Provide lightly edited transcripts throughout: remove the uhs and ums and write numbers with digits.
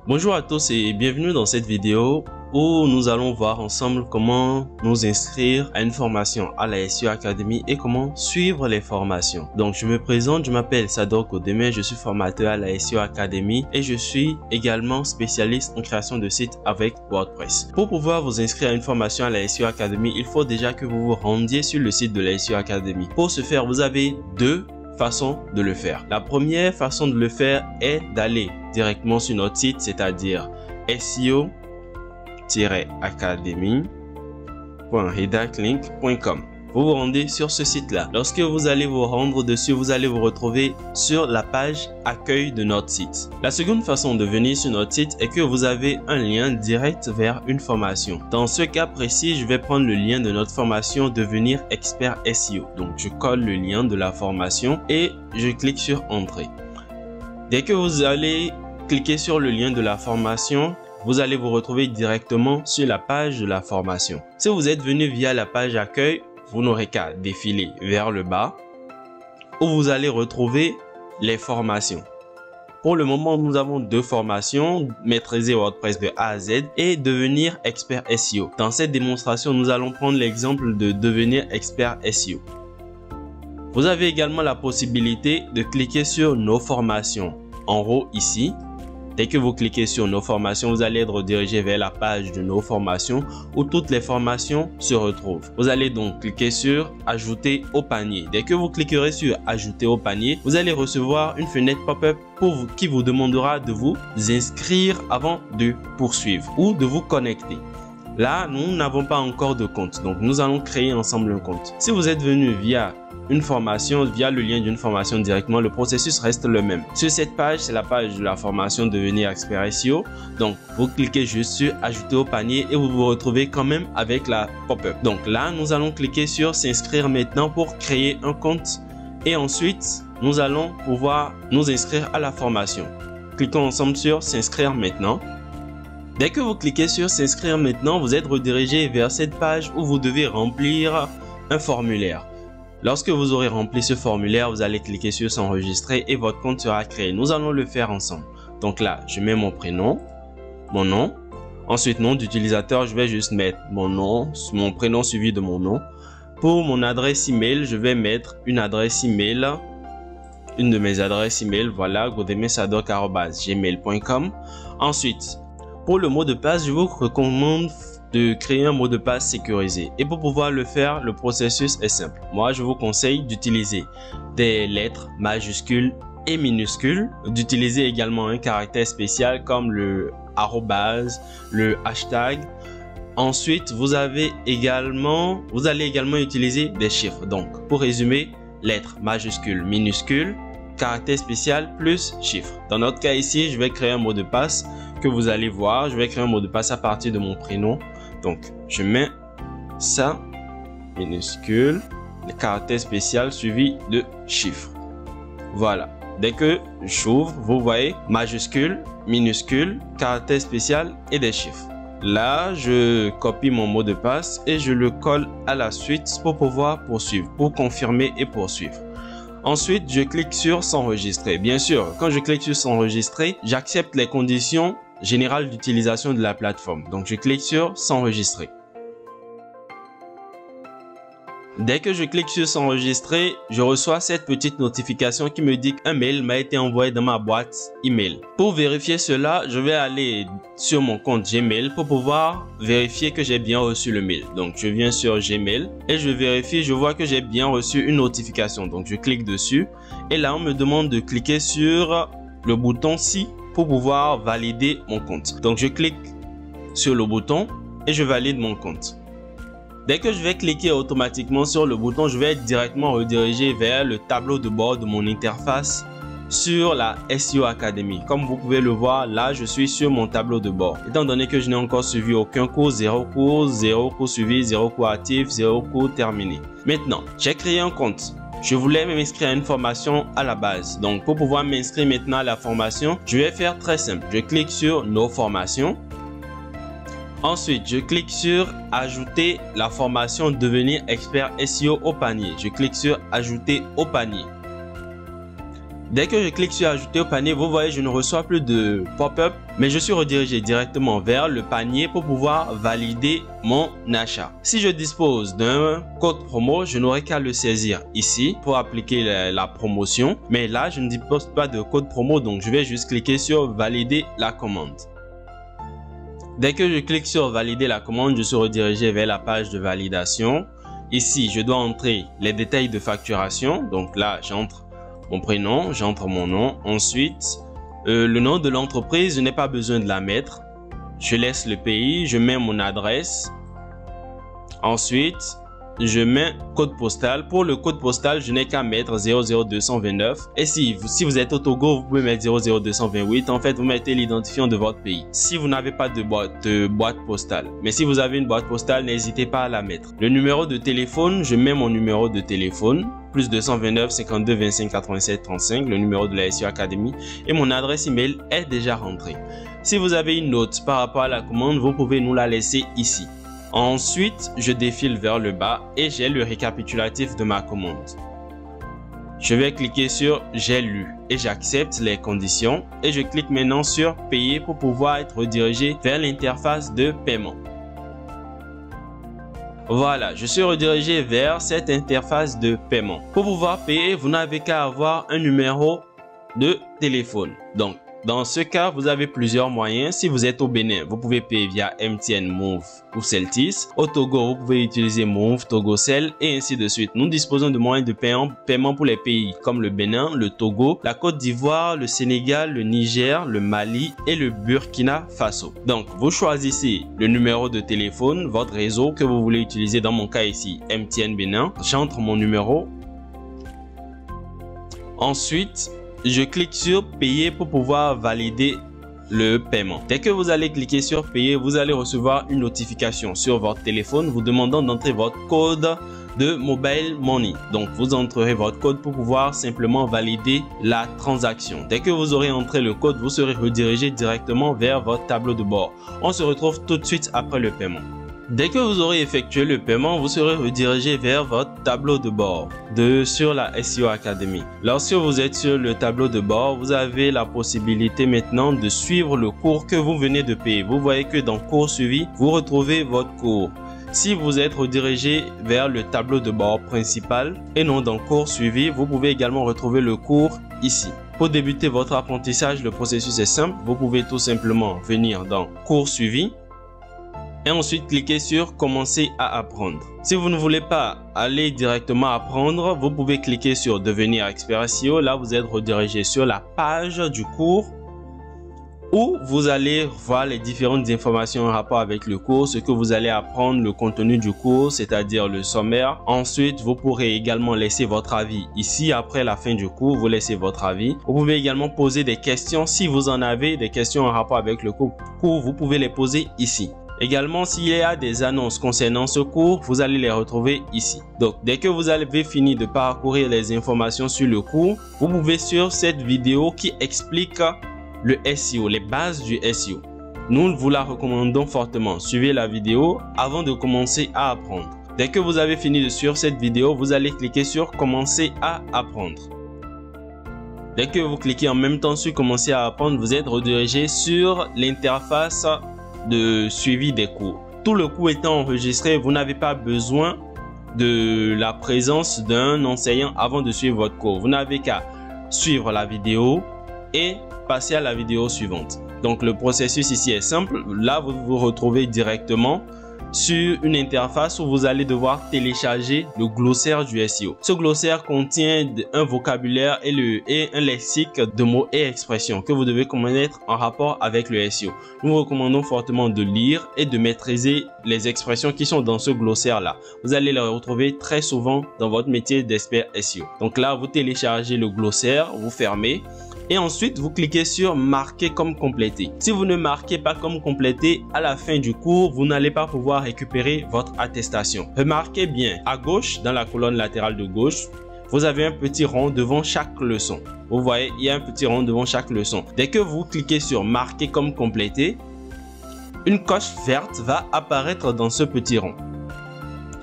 Bonjour à tous et bienvenue dans cette vidéo où nous allons voir ensemble comment nous inscrire à une formation à la SEO Academy et comment suivre les formations. Donc je me présente, je m'appelle Sadok Odeme, je suis formateur à la SEO Academy et je suis également spécialiste en création de sites avec WordPress. Pour pouvoir vous inscrire à une formation à la SEO Academy, il faut déjà que vous vous rendiez sur le site de la SEO Academy. Pour ce faire, vous avez deux façon de le faire. La première façon de le faire est d'aller directement sur notre site, c'est-à-dire seo-academy.redaclink.com. Vous vous rendez sur ce site-là. Lorsque vous allez vous rendre dessus, vous allez vous retrouver sur la page accueil de notre site. La seconde façon de venir sur notre site est que vous avez un lien direct vers une formation. Dans ce cas précis, je vais prendre le lien de notre formation Devenir expert SEO. Donc, je colle le lien de la formation et je clique sur Entrée. Dès que vous allez cliquer sur le lien de la formation, vous allez vous retrouver directement sur la page de la formation. Si vous êtes venu via la page accueil, vous n'aurez qu'à défiler vers le bas où vous allez retrouver les formations. Pour le moment, nous avons deux formations, maîtriser WordPress de A à Z et devenir expert SEO. Dans cette démonstration, nous allons prendre l'exemple de devenir expert SEO. Vous avez également la possibilité de cliquer sur nos formations en haut ici. Dès que vous cliquez sur nos formations, vous allez être redirigé vers la page de nos formations où toutes les formations se retrouvent. Vous allez donc cliquer sur ajouter au panier. Dès que vous cliquerez sur ajouter au panier, vous allez recevoir une fenêtre pop-up qui vous demandera de vous inscrire avant de poursuivre ou de vous connecter. Là, nous n'avons pas encore de compte, donc nous allons créer ensemble un compte. Si vous êtes venu via une formation, via le lien d'une formation directement, le processus reste le même. Sur cette page, c'est la page de la formation Devenir expert SEO. Donc, vous cliquez juste sur ajouter au panier et vous vous retrouvez quand même avec la pop-up. Donc là, nous allons cliquer sur s'inscrire maintenant pour créer un compte et ensuite, nous allons pouvoir nous inscrire à la formation. Cliquons ensemble sur s'inscrire maintenant. Dès que vous cliquez sur s'inscrire maintenant, vous êtes redirigé vers cette page où vous devez remplir un formulaire. Lorsque vous aurez rempli ce formulaire, vous allez cliquer sur s'enregistrer et votre compte sera créé. Nous allons le faire ensemble. Donc là, je mets mon prénom, mon nom. Ensuite, nom d'utilisateur, je vais juste mettre mon nom, mon prénom suivi de mon nom. Pour mon adresse email, je vais mettre une adresse email, une de mes adresses email, voilà, godemesadok@gmail.com. Ensuite, pour le mot de passe, je vous recommande de créer un mot de passe sécurisé. Et pour pouvoir le faire, le processus est simple. Moi, je vous conseille d'utiliser des lettres majuscules et minuscules, d'utiliser également un caractère spécial comme le arrobase, le hashtag. Ensuite, vous allez également utiliser des chiffres. Donc, pour résumer, lettres majuscules, minuscules, caractère spécial plus chiffre. Dans notre cas ici, je vais créer un mot de passe que vous allez voir. Je vais créer un mot de passe à partir de mon prénom. Donc, je mets ça, minuscule, le caractère spécial suivi de chiffre. Voilà. Dès que j'ouvre, vous voyez majuscule, minuscule, caractère spécial et des chiffres. Là, je copie mon mot de passe et je le colle à la suite pour pouvoir poursuivre, pour confirmer et poursuivre. Ensuite, je clique sur s'enregistrer. Bien sûr, quand je clique sur s'enregistrer, j'accepte les conditions générales d'utilisation de la plateforme. Donc, je clique sur s'enregistrer. Dès que je clique sur s'enregistrer, je reçois cette petite notification qui me dit qu'un mail m'a été envoyé dans ma boîte email. Pour vérifier cela, je vais aller sur mon compte Gmail pour pouvoir vérifier que j'ai bien reçu le mail. Donc, je viens sur Gmail et je vérifie, je vois que j'ai bien reçu une notification. Donc, je clique dessus et là, on me demande de cliquer sur le bouton « Si » pour pouvoir valider mon compte. Donc, je clique sur le bouton et je valide mon compte. Dès que je vais cliquer automatiquement sur le bouton, je vais être directement redirigé vers le tableau de bord de mon interface sur la SEO Academy. Comme vous pouvez le voir, là, je suis sur mon tableau de bord. Étant donné que je n'ai encore suivi aucun cours, 0 cours suivi, 0 cours actif, 0 cours terminé. Maintenant, j'ai créé un compte. Je voulais m'inscrire à une formation à la base. Donc, pour pouvoir m'inscrire maintenant à la formation, je vais faire très simple. Je clique sur nos formations. Ensuite, je clique sur ajouter la formation devenir expert SEO au panier. Je clique sur ajouter au panier. Dès que je clique sur ajouter au panier, vous voyez, je ne reçois plus de pop-up, mais je suis redirigé directement vers le panier pour pouvoir valider mon achat. Si je dispose d'un code promo, je n'aurai qu'à le saisir ici pour appliquer la promotion. Mais là, je ne dispose pas de code promo, donc je vais juste cliquer sur valider la commande. Dès que je clique sur valider la commande, je suis redirigé vers la page de validation. Ici, je dois entrer les détails de facturation. Donc là, j'entre mon prénom, j'entre mon nom. Ensuite, le nom de l'entreprise, je n'ai pas besoin de la mettre. Je laisse le pays, je mets mon adresse. Ensuite, je mets code postal. Pour le code postal, je n'ai qu'à mettre 00229. Et si vous êtes au Togo, vous pouvez mettre 00228. En fait, vous mettez l'identifiant de votre pays. Si vous n'avez pas de boîte postale. Mais si vous avez une boîte postale, n'hésitez pas à la mettre. Le numéro de téléphone, je mets mon numéro de téléphone. Plus 229 52 25 87 35, le numéro de la SEO Academy. Et mon adresse email est déjà rentrée. Si vous avez une note par rapport à la commande, vous pouvez nous la laisser ici. Ensuite, je défile vers le bas et j'ai le récapitulatif de ma commande. Je vais cliquer sur « J'ai lu » et j'accepte les conditions. Et je clique maintenant sur « Payer » pour pouvoir être redirigé vers l'interface de paiement. Voilà, je suis redirigé vers cette interface de paiement. Pour pouvoir payer, vous n'avez qu'à avoir un numéro de téléphone. Donc, dans ce cas, vous avez plusieurs moyens. Si vous êtes au Bénin, vous pouvez payer via MTN, Move ou Celtis. Au Togo, vous pouvez utiliser Move, Togocel et ainsi de suite. Nous disposons de moyens de paiement pour les pays comme le Bénin, le Togo, la Côte d'Ivoire, le Sénégal, le Niger, le Mali et le Burkina Faso. Donc, vous choisissez le numéro de téléphone, votre réseau que vous voulez utiliser. Dans mon cas ici, MTN Bénin. J'entre mon numéro. Ensuite, je clique sur payer pour pouvoir valider le paiement. Dès que vous allez cliquer sur payer, vous allez recevoir une notification sur votre téléphone vous demandant d'entrer votre code de mobile money. Donc, vous entrerez votre code pour pouvoir simplement valider la transaction. Dès que vous aurez entré le code, vous serez redirigé directement vers votre tableau de bord. On se retrouve tout de suite après le paiement. Dès que vous aurez effectué le paiement, vous serez redirigé vers votre tableau de bord sur la SEO Academy. Lorsque vous êtes sur le tableau de bord, vous avez la possibilité maintenant de suivre le cours que vous venez de payer. Vous voyez que dans cours suivi, vous retrouvez votre cours. Si vous êtes redirigé vers le tableau de bord principal et non dans cours suivi, vous pouvez également retrouver le cours ici. Pour débuter votre apprentissage, le processus est simple. Vous pouvez tout simplement venir dans cours suivi et ensuite cliquer sur commencer à apprendre. Si vous ne voulez pas aller directement apprendre, vous pouvez cliquer sur devenir expert SEO. Là, vous êtes redirigé sur la page du cours où vous allez voir les différentes informations en rapport avec le cours, ce que vous allez apprendre, le contenu du cours, c'est-à-dire le sommaire. Ensuite, vous pourrez également laisser votre avis ici. Après la fin du cours, vous laissez votre avis. Vous pouvez également poser des questions. Si vous en avez des questions en rapport avec le cours, vous pouvez les poser ici. Également, s'il y a des annonces concernant ce cours, vous allez les retrouver ici. Donc, dès que vous avez fini de parcourir les informations sur le cours, vous pouvez sur cette vidéo qui explique le SEO, les bases du SEO. Nous vous la recommandons fortement. Suivez la vidéo avant de commencer à apprendre. Dès que vous avez fini de suivre cette vidéo, vous allez cliquer sur commencer à apprendre. Dès que vous cliquez en même temps sur commencer à apprendre, vous êtes redirigé sur l'interface de suivi des cours. Tout le cours étant enregistré, vous n'avez pas besoin de la présence d'un enseignant avant de suivre votre cours. Vous n'avez qu'à suivre la vidéo et passer à la vidéo suivante. Donc le processus ici est simple. Là, vous vous retrouvez directement sur une interface où vous allez devoir télécharger le glossaire du SEO. Ce glossaire contient un vocabulaire et un lexique de mots et expressions que vous devez connaître en rapport avec le SEO. Nous vous recommandons fortement de lire et de maîtriser les expressions qui sont dans ce glossaire-là. Vous allez les retrouver très souvent dans votre métier d'expert SEO. Donc là, vous téléchargez le glossaire, vous fermez. Et ensuite, vous cliquez sur marquer comme complété. Si vous ne marquez pas comme complété, à la fin du cours, vous n'allez pas pouvoir récupérer votre attestation. Remarquez bien, à gauche, dans la colonne latérale de gauche, vous avez un petit rond devant chaque leçon. Vous voyez, il y a un petit rond devant chaque leçon. Dès que vous cliquez sur marquer comme complété, une coche verte va apparaître dans ce petit rond.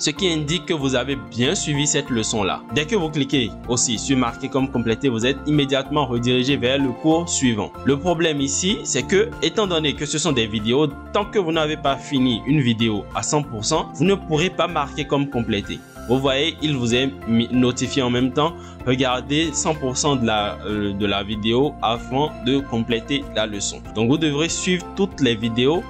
ce qui indique que vous avez bien suivi cette leçon-là. Dès que vous cliquez aussi sur marquer comme complété, vous êtes immédiatement redirigé vers le cours suivant. Le problème ici, c'est que, étant donné que ce sont des vidéos, tant que vous n'avez pas fini une vidéo à 100%, vous ne pourrez pas marquer comme complété. Vous voyez, il vous est notifié en même temps. Regardez 100% de la vidéo avant de compléter la leçon. Donc, vous devrez suivre toutes les vidéos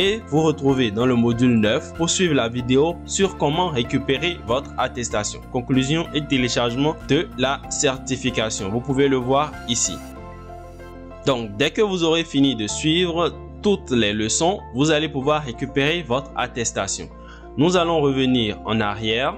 et vous retrouver dans le module 9 pour suivre la vidéo sur comment récupérer votre attestation. Conclusion et téléchargement de la certification. Vous pouvez le voir ici. Donc, dès que vous aurez fini de suivre toutes les leçons, vous allez pouvoir récupérer votre attestation. Nous allons revenir en arrière.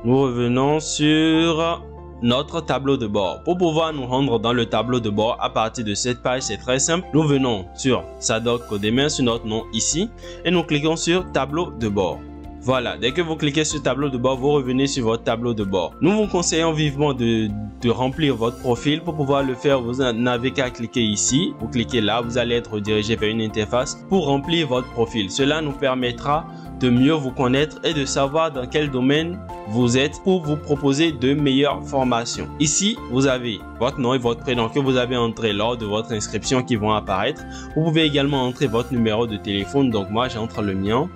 Nous revenons sur notre tableau de bord. Pour pouvoir nous rendre dans le tableau de bord à partir de cette page, c'est très simple. Nous venons sur Sadok Codemain, sur notre nom ici, et nous cliquons sur tableau de bord. Voilà, dès que vous cliquez sur tableau de bord, vous revenez sur votre tableau de bord. Nous vous conseillons vivement de remplir votre profil. Pour pouvoir le faire, vous n'avez qu'à cliquer ici. Vous cliquez là, vous allez être redirigé vers une interface pour remplir votre profil. Cela nous permettra de mieux vous connaître et de savoir dans quel domaine vous êtes pour vous proposer de meilleures formations. Ici, vous avez votre nom et votre prénom que vous avez entré lors de votre inscription qui vont apparaître. Vous pouvez également entrer votre numéro de téléphone. Donc moi, j'entre le mien.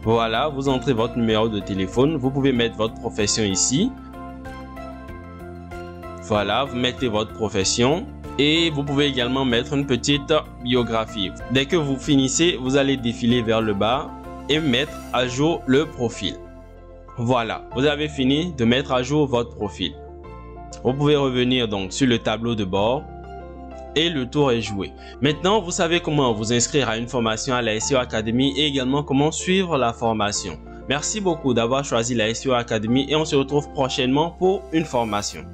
Voilà, vous entrez votre numéro de téléphone. Vous pouvez mettre votre profession ici. Voilà, vous mettez votre profession. Et vous pouvez également mettre une petite biographie. Dès que vous finissez, vous allez défiler vers le bas et mettre à jour le profil. Voilà, vous avez fini de mettre à jour votre profil. Vous pouvez revenir donc sur le tableau de bord et le tour est joué. Maintenant, vous savez comment vous inscrire à une formation à la SEO Academy et également comment suivre la formation. Merci beaucoup d'avoir choisi la SEO Academy et on se retrouve prochainement pour une formation.